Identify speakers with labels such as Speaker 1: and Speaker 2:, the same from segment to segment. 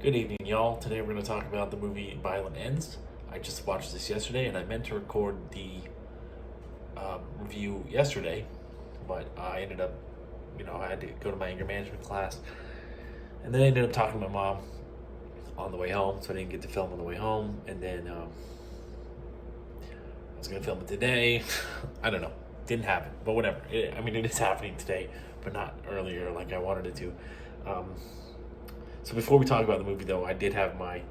Speaker 1: Good evening, y'all. Today we're going to talk about the movie Violent Ends. I just watched this yesterday, and I meant to record the review yesterday, but I ended up, I had to go to my anger management class, and then I ended up talking to my mom on the way home, so I didn't get to film on the way home, and then I was going to film it today. I don't know. Didn't happen, but whatever. It is happening today, but not earlier like I wanted it to. So before we talk about the movie, though, I did have I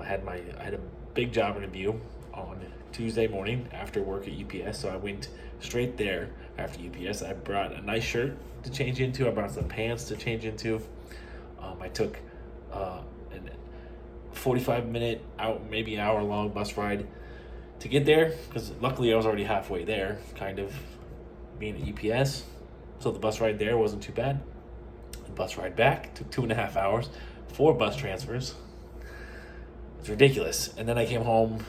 Speaker 1: had a big job interview on Tuesday morning after work at UPS. So I went straight there after UPS. I brought a nice shirt to change into. I brought some pants to change into. I took a 45-minute, maybe hour-long bus ride to get there because luckily I was already halfway there, kind of being at UPS. So the bus ride there wasn't too bad. The bus ride back took 2.5 hours, 4 bus transfers. It's ridiculous. And then I came home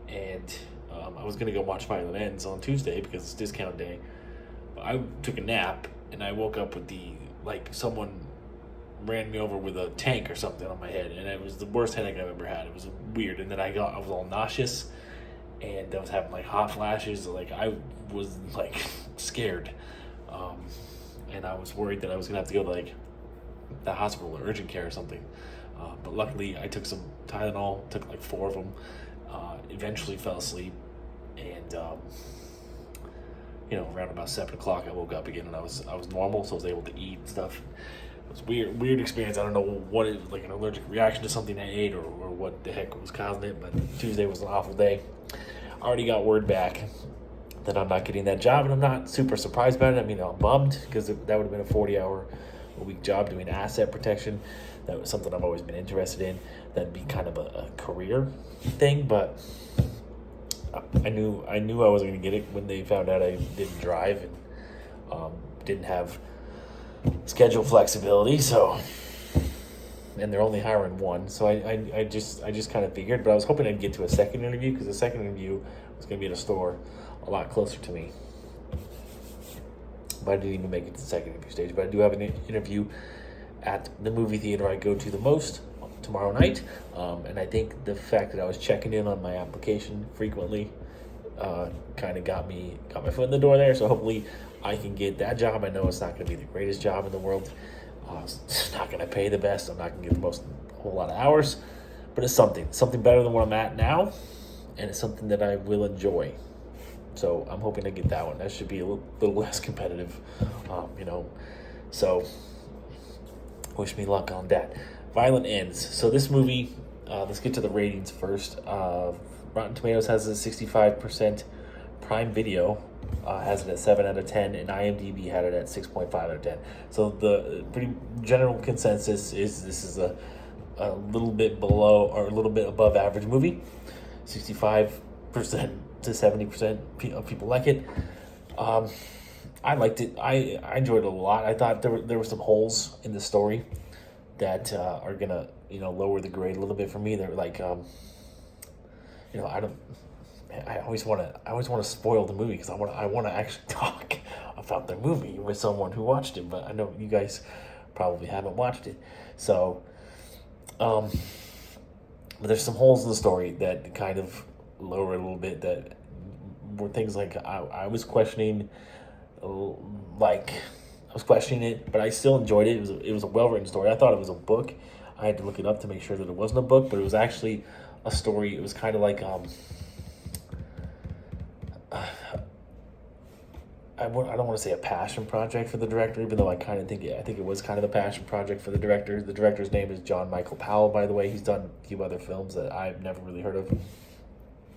Speaker 1: and I was going to go watch Violent Ends on Tuesday because it's discount day. But I took a nap and I woke up with someone ran me over with a tank or something on my head, and it was the worst headache I've ever had. It was weird. And then I was all nauseous and I was having hot flashes. I was scared. And I was worried that I was going to have to go to the hospital or urgent care or something. But luckily I took some Tylenol, took 4 of them, eventually fell asleep, and around about 7 o'clock I woke up again and I was normal, so I was able to eat and stuff. It was weird experience. I don't know what it was, an allergic reaction to something I ate or what the heck was causing it, but Tuesday was an awful day. I already got word back that I'm not getting that job, and I'm not super surprised about it. I'm bummed because that would have been a 40-hour-a-week job doing asset protection. That was something I've always been interested in. That'd be kind of a career thing, but I knew I was going to get it when they found out I didn't drive and didn't have schedule flexibility. So, and they're only hiring one, so I just kind of figured. But I was hoping I'd get to a second interview because the second interview was going to be at a store a lot closer to me. But I didn't even make it to the second interview stage. But I do have an interview at the movie theater I go to the most tomorrow night. And I think the fact that I was checking in on my application frequently kind of got my foot in the door there. So hopefully I can get that job. I know it's not going to be the greatest job in the world. It's not going to pay the best. I'm not going to get a whole lot of hours. But it's something better than where I'm at now. And it's something that I will enjoy. So I'm hoping to get that one. That should be a little less competitive, So wish me luck on that. Violent Ends. So this movie, let's get to the ratings first. Rotten Tomatoes has a 65%. Prime Video has it at 7 out of 10, and IMDb had it at 6.5 out of 10. So the pretty general consensus is this is a little bit below or a little bit above average movie. 65% to 70% of people like it. I liked it. I enjoyed it a lot. I thought there were some holes in the story that are gonna lower the grade a little bit for me. They're I always want to spoil the movie because I want to actually talk about the movie with someone who watched it, but I know you guys probably haven't watched it. So but there's some holes in the story that kind of lower it a little bit, that were things I was questioning, it, but I still enjoyed it. It was a well-written story. I thought it was a book. I had to look it up to make sure that it wasn't a book, but it was actually a story. It was kind of I don't want to say a passion project for the director, even though I think it was kind of a passion project for the director. The director's name is John Michael Powell, by the way. He's done a few other films that I've never really heard of.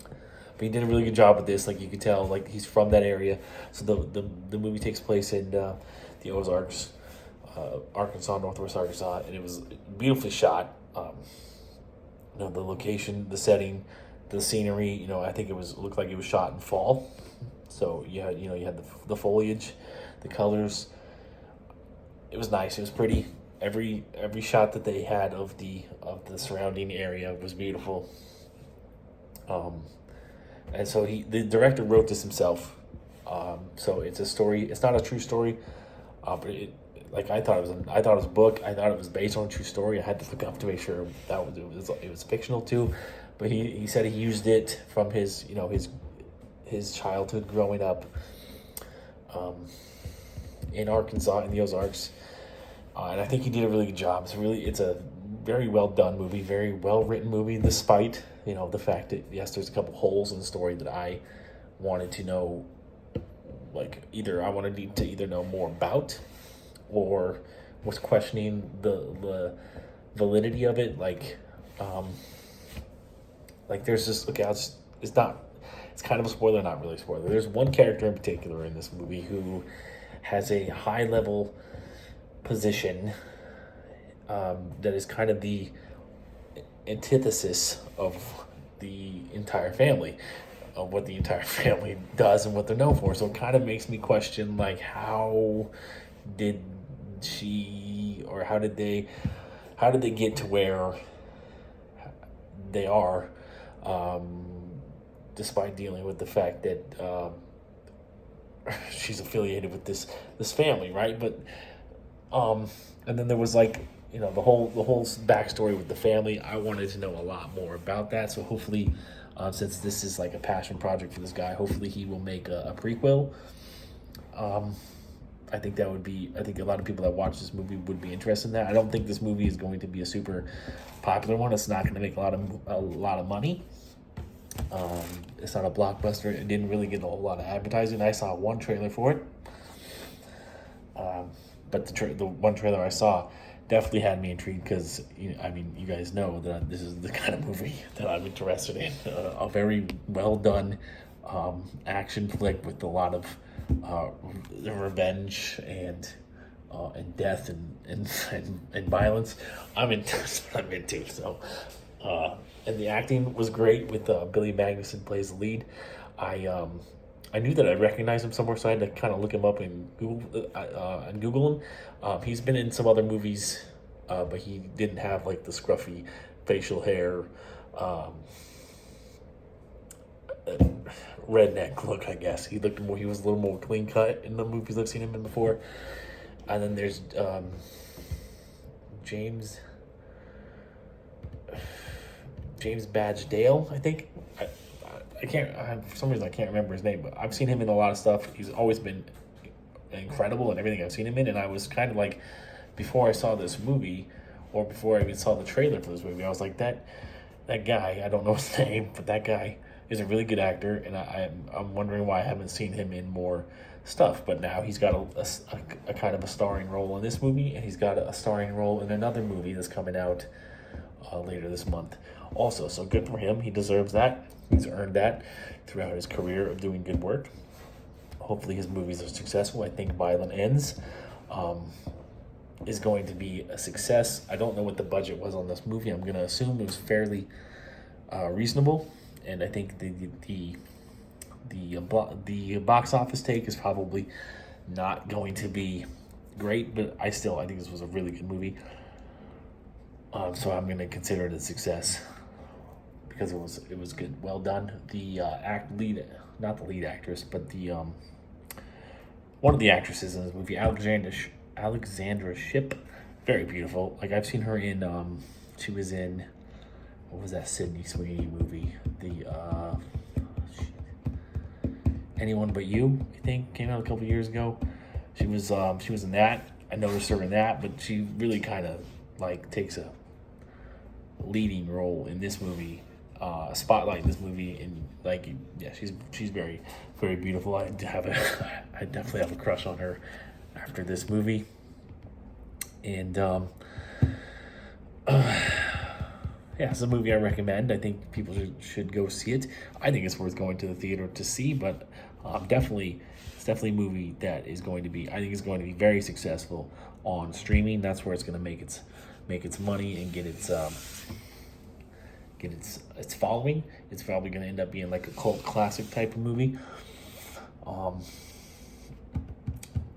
Speaker 1: But he did a really good job with this. You could tell, he's from that area. So the movie takes place in the Ozarks, Arkansas, Northwest Arkansas, and it was beautifully shot. The location, the setting, the scenery. I think looked like it was shot in fall. So you had the foliage, the colors. It was nice. It was pretty. Every shot that they had of the surrounding area was beautiful. And so the director wrote this himself. So it's a story. It's not a true story, but like I thought it was a book. I thought it was based on a true story. I had to look up to make sure that it was fictional too. But he said he used it from his his childhood growing up in Arkansas in the Ozarks, and I think he did a really good job. It's a very well done movie, very well written movie, despite the fact that yes, there's a couple holes in the story that I wanted to know, like either I wanted to either know more about, or was questioning the validity of it, like there's just okay, it's kind of a spoiler, not really a spoiler. There's one character in particular in this movie who has a high level position that is kind of the antithesis of the entire family, of what the entire family does and what they're known for. So it kind of makes me question, like, how did she, or how did they get to where they are, despite dealing with the fact that she's affiliated with this family, right? But and then there was like the whole backstory with the family. I wanted to know a lot more about that. So hopefully, since this is like a passion project for this guy, hopefully he will make a prequel. I think a lot of people that watch this movie would be interested in that. I don't think this movie is going to be a super popular one. It's not going to make a lot of money. It's not a blockbuster. It didn't really get a whole lot of advertising. I saw one trailer for it, but the one trailer I saw definitely had me intrigued because you guys know that this is the kind of movie that I'm interested in. A very well done action flick with a lot of revenge and death and violence. I'm into. So and the acting was great with Billy Magnuson plays the lead. I knew that I recognized him somewhere, so I had to kind of look him up and Google him. He's been in some other movies, but he didn't have like the scruffy facial hair, redneck look. I guess he looked more. He was a little more clean cut in the movies I've seen him in before. And then there's James Badge Dale, I think. I can't. For some reason, I can't remember his name, but I've seen him in a lot of stuff. He's always been incredible in everything I've seen him in. And I was kind of like, before I saw this movie, or before I even saw the trailer for this movie, I was like, that guy. I don't know his name, but that guy is a really good actor, and I'm wondering why I haven't seen him in more stuff. But now he's got a kind of a starring role in this movie, and he's got a starring role in another movie that's coming out later this month also. So good for him. He deserves that. He's earned that throughout his career of doing good work. Hopefully his movies are successful. I think Violent Ends is going to be a success. I don't know what the budget was on this movie. I'm going to assume it was fairly reasonable, and I think the box office take is probably not going to be great, but I think this was a really good movie. So I'm going to consider it a success because it was good, well done. The not the lead actress, but the one of the actresses in this movie, Alexandra Shipp, very beautiful. Like I've seen her in she was in, what was that Sydney Sweeney movie? The Anyone But You, I think, came out a couple years ago. She was in that. I noticed her in that, but she really kind of like takes a leading role in this movie, spotlight in this movie, and like she's very, very beautiful. I definitely have a crush on her after this movie, and yeah, it's a movie I recommend. I think people should go see it. I think it's worth going to the theater to see, but it's definitely a movie that is going to be, I think it's going to be very successful on streaming. That's where it's going to make its money and get its following. It's probably going to end up being like a cult classic type of movie. Oh,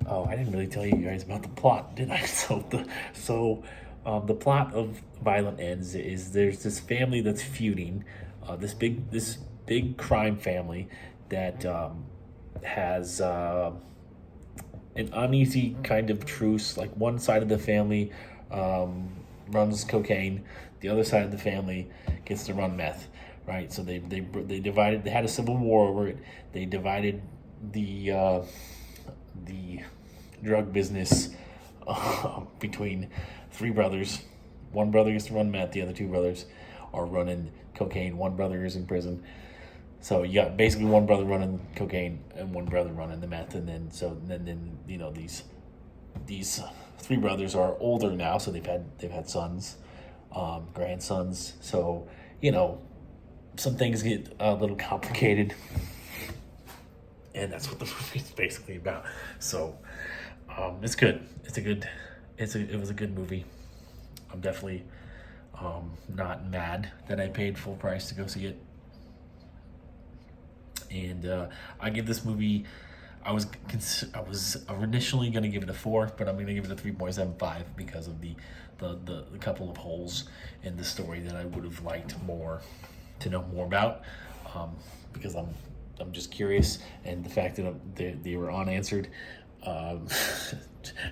Speaker 1: I didn't really tell you guys about the plot, did I? The plot of Violent Ends is there's this family that's feuding, this big crime family that has an uneasy kind of truce. Like one side of the family runs cocaine, the other side of the family gets to run meth, right? So they divided. They had a civil war over it. They divided the drug business between three brothers. One brother gets to run meth. The other two brothers are running cocaine. One brother is in prison. So you got basically one brother running cocaine and one brother running the meth, and then these three brothers are older now, so they've had sons, grandsons. So some things get a little complicated, and that's what the movie is basically about. So it's good. It was a good movie. I'm definitely not mad that I paid full price to go see it. And I give this movie, I was initially going to give it a 4, but I'm going to give it a 3.75 because of the couple of holes in the story that I would have liked more to know more about, because I'm just curious, and the fact that they were unanswered,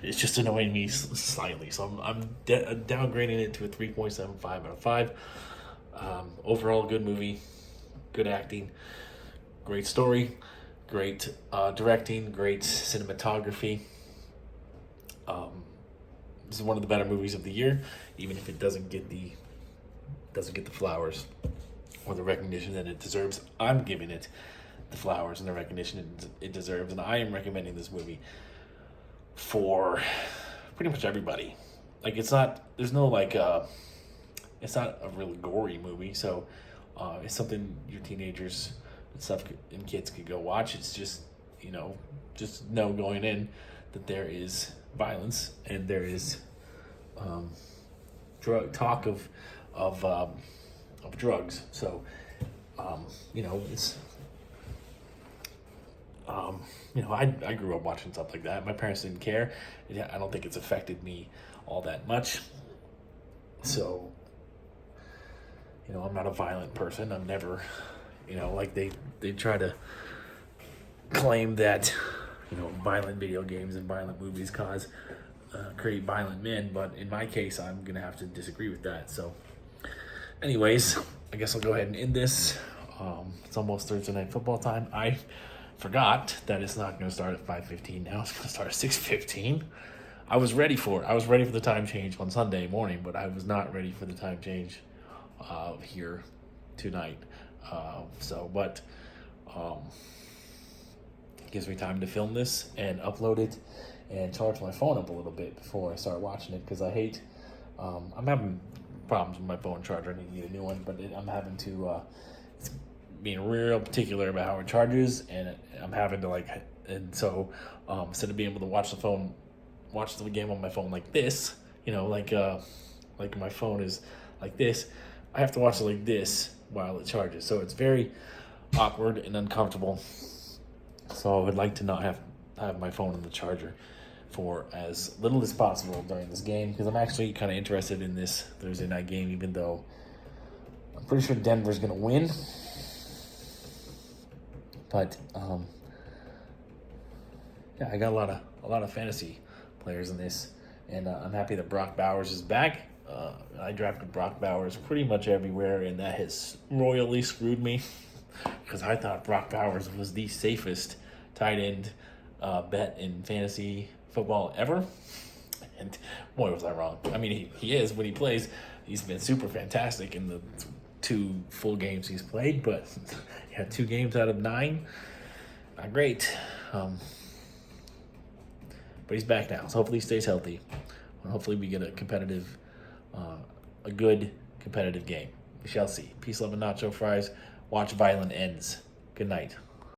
Speaker 1: it's just annoying me slightly. So I'm downgrading it to a 3.75 out of 5. Overall, good movie, good acting. Great story, great directing, great cinematography. This is one of the better movies of the year, even if it doesn't get the flowers or the recognition that it deserves. I'm giving it the flowers and the recognition it deserves, and I am recommending this movie for pretty much everybody. Like it's not a really gory movie, so it's something your teenagers and stuff and kids could go watch. It's just just know going in that there is violence and there is talk of drugs. So it's I grew up watching stuff like that. My parents didn't care. I don't think it's affected me all that much. So I'm not a violent person. I'm never like they try to claim that violent video games and violent movies create violent men, but in my case I'm gonna have to disagree with that. So anyways, I guess I'll go ahead and end this. It's almost Thursday night football time. I forgot that it's not gonna start at 5:15 now. It's gonna start at 6:15. I was ready for it. I was ready for the time change on Sunday morning, but I was not ready for the time change here tonight. But it gives me time to film this and upload it and charge my phone up a little bit before I start watching it, because I hate, I'm having problems with my phone charger. I need to get a new one, but I'm having to, it's being real particular about how it charges, and I'm having to so instead of being able to watch the game on my phone like this, like my phone is like this, I have to watch it like this while it charges. So it's very awkward and uncomfortable. So I would like to not have my phone in the charger for as little as possible during this game, because I'm actually kind of interested in this Thursday night game, even though I'm pretty sure Denver's going to win. But I got a lot of fantasy players in this, and I'm happy that Brock Bowers is back. I drafted Brock Bowers pretty much everywhere, and that has royally screwed me, because I thought Brock Bowers was the safest tight end bet in fantasy football ever, and boy was I wrong. I mean, he is when he plays. He's been super fantastic in the 2 full games he's played, but 2 games out of 9, not great. But he's back now, so hopefully he stays healthy, and hopefully we get a good competitive game. We shall see. Peace, love, and nacho fries. Watch Violent Ends. Good night.